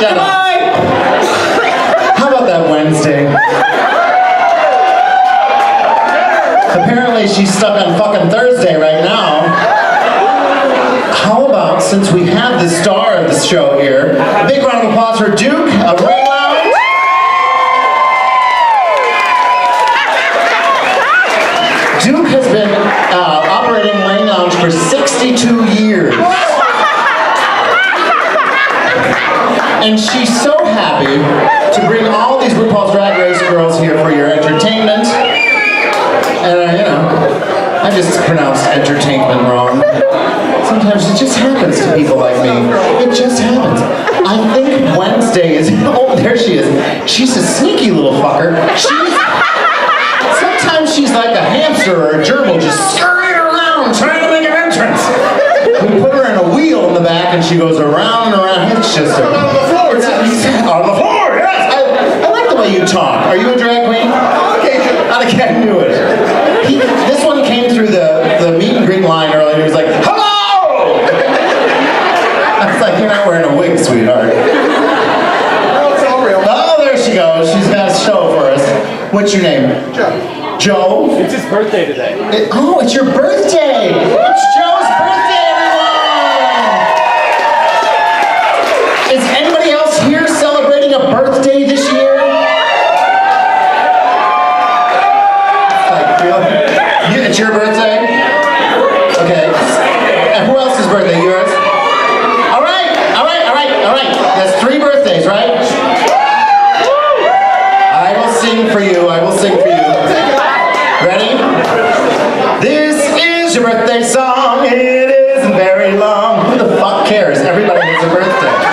Shut up. How about that Wednesday? Apparently she's stuck on fucking Thursday right now. How about, since we have the star of the show here, a big round of applause for Duke of Ring Lounge. Duke has been operating Ring Lounge for 62 years. And she's so happy to bring all these RuPaul's Drag Race girls here for your entertainment. And I just pronounced entertainment wrong. Sometimes it just happens to people like me. It just happens. I think Wednesday is, oh, there she is. She's a sneaky little fucker. Sometimes she's like a hamster or a gerbil just scurrying around trying to make an entrance. We put her in a wheel in the back and she goes around and around. It's just a... On the floor, on the floor, yes! I like the way you talk. Are you a drag queen? Okay, I knew it. This one came through the meet and greet line earlier and he was like, hello! I was like, you're not wearing a wig, sweetheart. No, it's all real. Oh, there she goes. She's got a show for us. What's your name? Joe. Joe? It's his birthday today. It's your birthday! It's Joe's birthday, everyone! Is anybody else here celebrating a birthday this year? Like, really? It's your birthday? Okay. And who else's birthday? Yours? All right. That's 3 birthdays, right? I will sing for you. Ready? This is your birthday song. It isn't very long. Who the fuck cares? Everybody has a birthday.